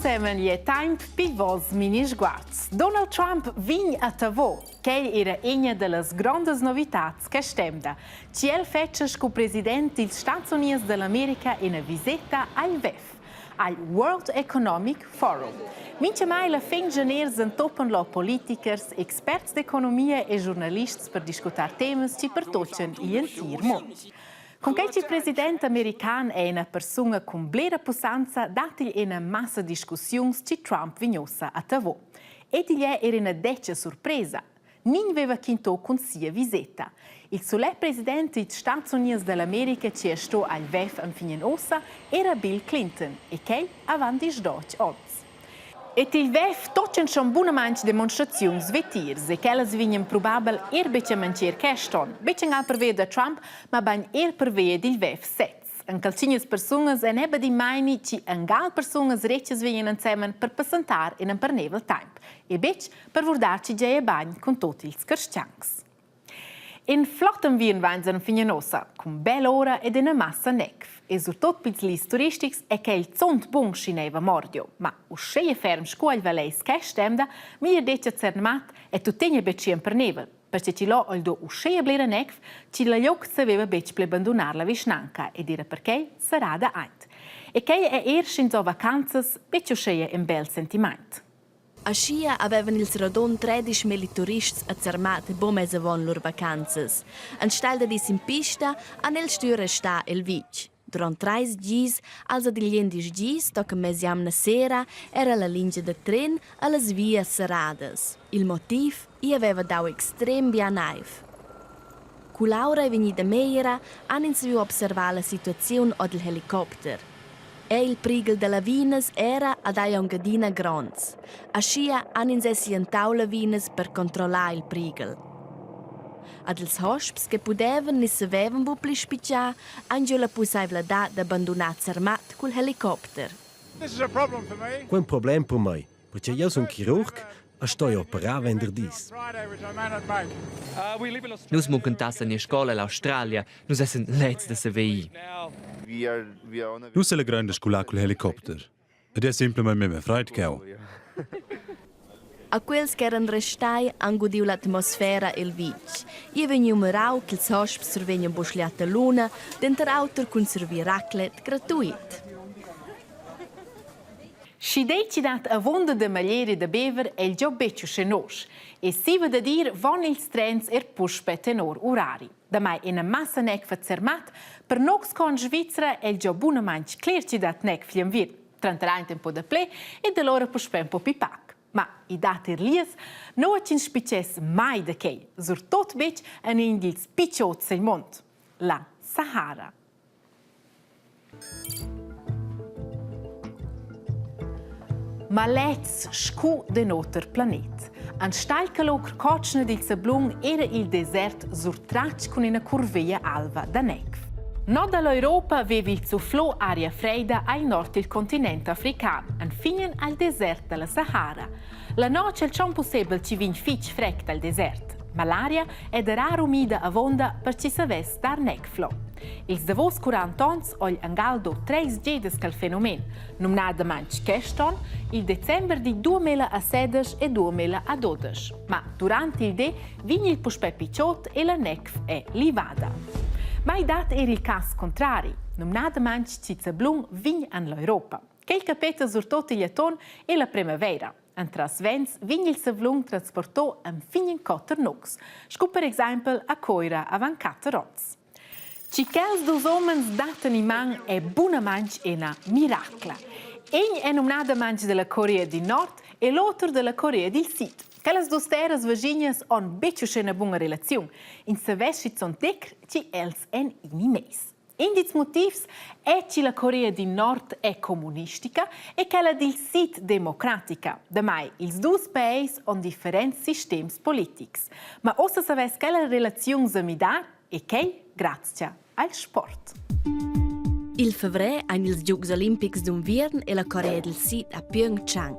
insieme è tempo per i vostri mini sguardi. Donald Trump viene a Tavò, che era una delle grandi novità che stemda. Ciel fece con il presidente degli Stati Uniti dell'America in una visita al WEF, al World Economic Forum. Mince mai la fin janeiro s'entoppen politikers, esperti d'economia e giornalisti per discutere temi che pertocciano l'intero mondo. Con che il presidente americano è una persona con blera possanza, dati una massa discussioni che Trump vignosa a Tavò. E di lei era una deccia sorpresa. Non aveva quinto con sia visita. Il sole presidente degli Stati Uniti dell'America che sto al WEF in fine ossa era Bill Clinton e che avanti i 12 anni. E il WEF tocciano schon buona manche demonstrazioni svetirs e che elles vinien probabel becce mancer queston. Becce al per via da Trump, ma ban per via del WEF sets. En calcinias personas en ebbe di maini ci angal personas recces vinien insieme per passantar in un pernevel temp. E becce per vordarci già e bagn con tutti ils carsciancs. In flotten vien vanzen finenosa, con bella ora ed una massa necf. E surtot pils lis turistics è che il zont bon scineva mordio. Ma usceie ferm scuol valeis che stemda, mi deccia cermat e tutegna becien per nevel. Perché ci l'ho al do usceie blera necf, ci la lloc saveva bec ple abandonar la visnanca e dire perché sarà da aint. E che è erschins o vacanzas, bec usceie un bel sentiment. A Scia avevano il radon 13.000 turisti a Zermatt bomese von lor vacanzas. Anstelle da dis in pista, an el stüre sta el vic. Durant 3 dies, also di liendis dies, tocca mesiam na sera, era la linea de tren a las vias serradas. Il motiv, i aveva dau extrem bien naif. Cu Laura e venida meira, han insiu observar la situazione od il helicopter. E il prigel della Vinas era ad Aiangadina Grons. A Scia han insessi in taula Vinas per controllare il prigel. Ad ils hosps che pudevan ni savevan bupli spiccià, han giù la possibilità di abbandonare Zermatt col helicopter. È un problema per me, perché io sono chirurg e sto a operare venderdis. Nus muckentas in scola all'Australia, nus essen lets de SVI. Nu är det gröna skola col helikopter. Det är simpelthen med mig freit kau. A quels che erano restai han godiu l'atmosfera e il vic. I veniu merau che ils hosps survegnan busliata luna, denter autor cun servir raclet gratuit. Si decidat a vonda de maglieri de bever e il giò beccio senos. E si va da dir von ils trens puspe tenor orari. Da mai in a massa nec fa Zermatt, per nox con Svizzera e il giò buna manch clerci dat nec fliam vir. Tranteraint un po' da ple e da loro puspe un po' pipac. Ma i dati lies non ci spices mai da che, sur tot bec an in dils picciots del mont, la Sahara. Ma let's scu de noter planet. An stalcalocr cocna dil sablung era il desert sur trac con una curvia alva da necf. No dall'Europa aveva il sufflò aria fredda al nord del continente africano, infine al deserto della Sahara. La noce è il possibile ci vin fitch frec dal deserto, ma l'aria è da raro umida a vonda per ci savess dar necflo. Ils davos 40 ans ol angaldo 3 gedes cal fenomen, numnada manch queston, il december di 2016 e 2012. Ma durante il de vigni il puspe picciot e la necf è livada. Mai dat era il caso contrario, non nada manch ci zablung vign an l'Europa. Quel capeta sur tot il aton e la primavera. An trasvens vign il savlung transportò un finin cotter nux, scu per esempio a Coira avan 4 ans. Ci quels dos omens daten in man è buna manch ena miracla. Egn è non nada manch della Corea del Nord e l'altro della Corea del Sud. Quelles dos terras vaginas on beccio una buona relazione. In savesci son tec ci els en inimes. Indiz motivs è che la Corea del Nord è comunistica e quella del Sud democratica. Da mai, ils dus paesi on differenti sistemi politici. Ma ossa saves quella relazione zamidar e che grazie al sport. Il fevrer han ils Giugs Olimpics d'Unviern e la Corea del Sud a Pyeongchang.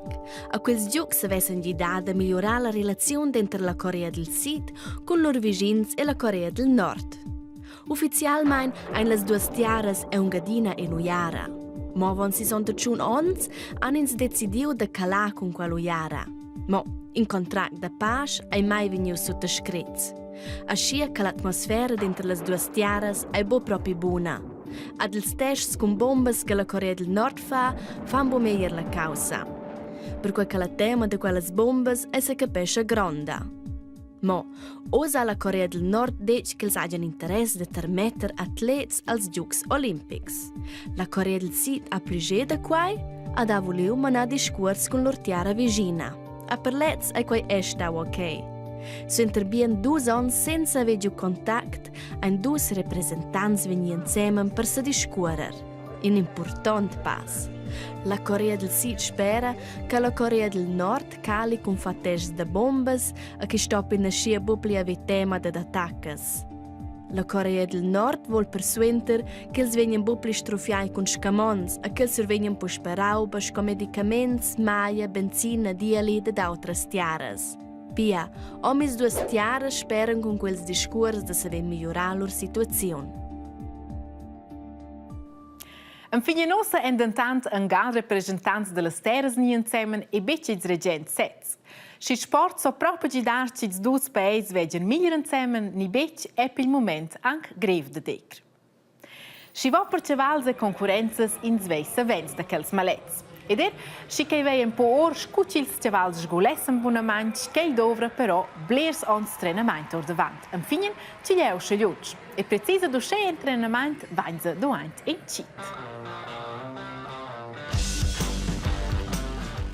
A quels Giugs s'avessan gidà da migliorare la relazione entre la Corea del Sud con loro vicins e la Corea del Nord. Ufficialmein han las duas tiaras Engadina e Nuyara. Ma quando si sono giun ons, hanno decidiu de calar con quello iara. Ma in contract de pace è mai venuto sottoscritto. Ascia che l'atmosfera dentro le due tiaras è bo proprio buona. Ad ils tests con bombas che la Corea del Nord fan bo meglio la causa. Per quel che la tema di quelle bombas è se capisce grande. Ma osa la Corea del Nord dice che hanno interesse di permettere atleti als Giochi Olimpici. La Corea del Sud ha prigiato da quai ed ha voluto manare discorsi con l'ortiara vicina. A per lets è quai è stato ok. So intervien 2 anni senza avere contatto e 2 rappresentanti venivano insieme per se discutere. Un importante passo. La Corea del Sud spera che la Corea del Nord cali con fatteggi de bombas e che stoppi na scia bubli ave tema de attaccas. La Corea del Nord vuol persuenter che els venien bubli strofiai con scamons e che els venien pus per aubas con medicaments, maia, benzina, diali ed autras tiaras. Pia, omis 2 tiaras speran con quels discurs de saver migliorar lor situazione. In fine nossa endentant un gal representanti delle terras ni insieme e becci regent sets. Si sport so proprio gidarci i 2 paesi vegen miglior insieme ni becci è per il momento anche greve de decr. Si va per cevals e concorrenze in svessa vents da quels malets. Ed si che vei un po' or scucci ils cevals sgulessan buonamant che dovra però blers ons trenamento or davant. In fine ci lieu scegliuts. E precisa do sche entrenament vainza doant in cit.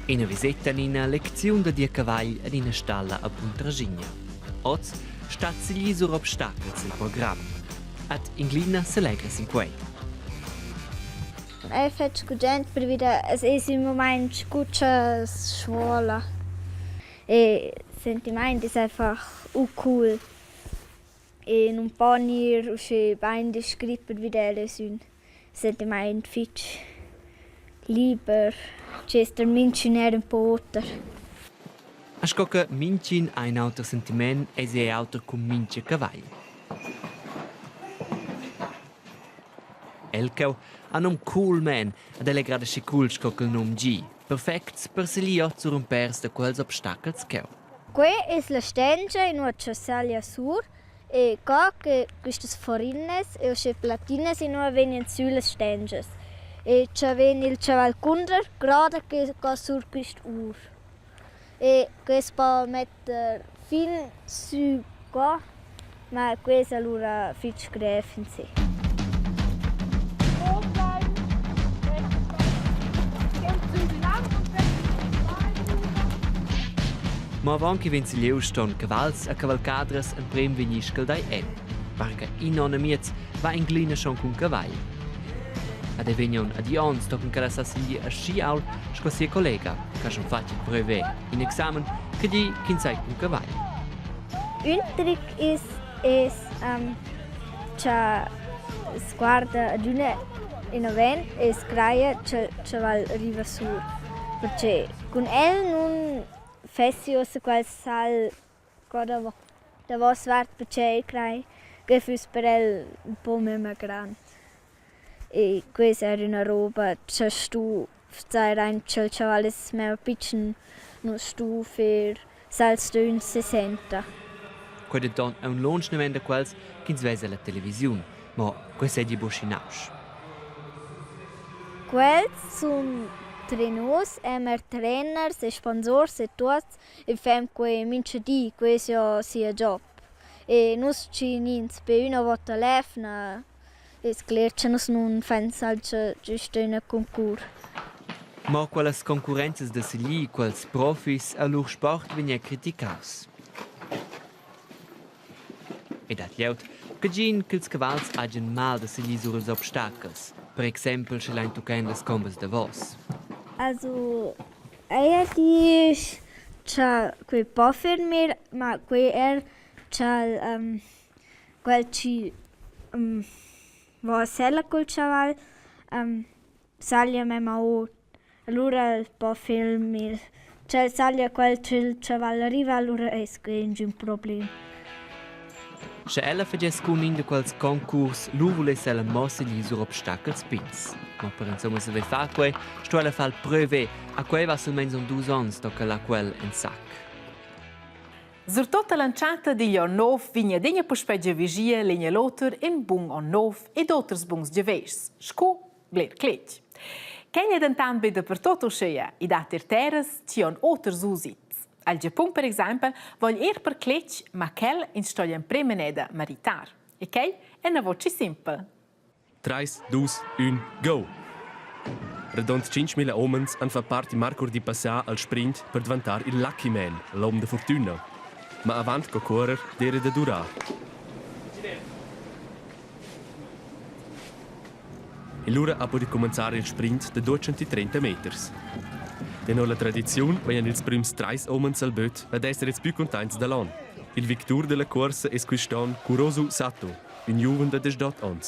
Una visita in una lezione di cavalli ad una stalla a Puntragigna. Oggi sta si sur obstacoli il programma. Ad Inglina se lega sin quei. Ich faccio gente per vedere se in momento scuccia scuola. E sentimento è einfach cool. E non può uscire bene di scrivere per vedere un sentimento fitch. Lieber, c'è der Minchen un po' otter. Asco che Mincin ha un altro sentimento e se è altro con Mince cavalli. Elkau ha un cool man ed è grade si cool sco che il nome G. Perfect per se li sur un pers de quels obstacoli che. Qui è la stengia in una Cessalia Sur e qua che queste forines e le platine in vengono sulle stenges. E c'è il cavallo contro, grado che sur questo ur. E questo può mettere fin su qua, ma questo allora fitch greve in sé. Ma avanti venzi lieu ston cavals a cavalcadras en prem veniscal dai perché in onamiez va in glina schon con cavalli. Ad evenion adions tocken che la sassili a sciaul sco sia collega, che schon fatti il brevet in examen che di chinsai con cavalli. Un trick è che guarda ad una in avanti e scraia che va arriva su. Perché con non fessio se qual sal coda da was wart perché crai che fu per un po' meno grande. E questa era una roba che stu stai rein che chavales mehr pitchen no stu per salstun 60. Quede don è un launchnement de quels che svesa la televisione, ma questo è di boschinaus. Quels sun trenos, emer trainers, e sponsors e tutti e fem que mince di questo sia job. E nus ci nins per una volta lefna e sclerce nus non fan salce giusto in concours. Ma quelle concorrenze de sili, quels profis a lur sport vengono criticati. E dat lleut, che gin che els cavals hagien mal de sili sur els obstacles, per exempel se l'hain toccando les combes de vos. Also, eigentlich c'è quel po' fermare, ma quel c'è quel ci va sella col cavallo, saglia me ma o allora il po' fermare. C'è saglia quel il cavallo arriva allora è un problema. Se ella facesse con in quels concurs, lui volesse ella mossi sur obstacles pins. Ma per insomma se ve fa que, sto ella fa il prove, a quei va almeno 2 anni tocca la quel in sac. Sur tutta lanciata di Jon 9 vigna degna pospeggia vigia legna loter in bung on 9 ed otters bungs geveis. Sco bler clet. Kenya dentan beda per tutto sceia i dater terras ci on otters usits. Al Giappone, per esempio, voglio per clet, ma quel in storia premeneda maritar. E che è una voce semplice. 3, 2, 1, go! Redont 5.000 omens han fa part di Marco di passare al sprint per diventare il Lucky Man, l'uomo di fortuna. Ma avant che correr, deve da durare. E l'ora ha potuto cominciare il sprint di 230 metri. Denno la tradizione vengono i primi 3 omens al bot ad essere più contenti dall'anno. Il victor della corsa è quest'anno Kurosu Sato, un giovane da 18 anni.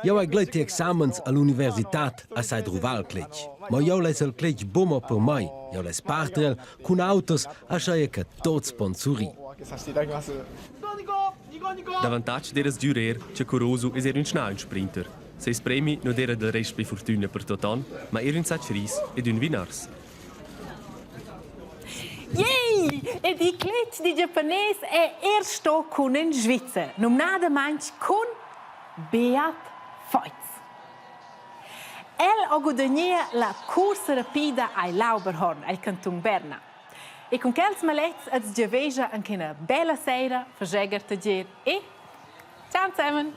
Io ho gletti examens all'università a Saidruval clec. Ma io les il clec bommo per mai. Io les parterel con autos a scegliere che tots sponsori. Davantage deres giurer che Kurosu è un schnellen sprinter. Seis premi non era del resto per fortuna per totan, ma era un sacceris ed un vinars. Yay! E di clet di giapponese è ersto con in Svizzera, nominata manch con Beat Feutz. El ha guadagnato la corsa rapida ai Lauberhorn, al Canton Berna. E con quels malets az giaveja anche una bella sera, verzeger tagier e ciao zusammen!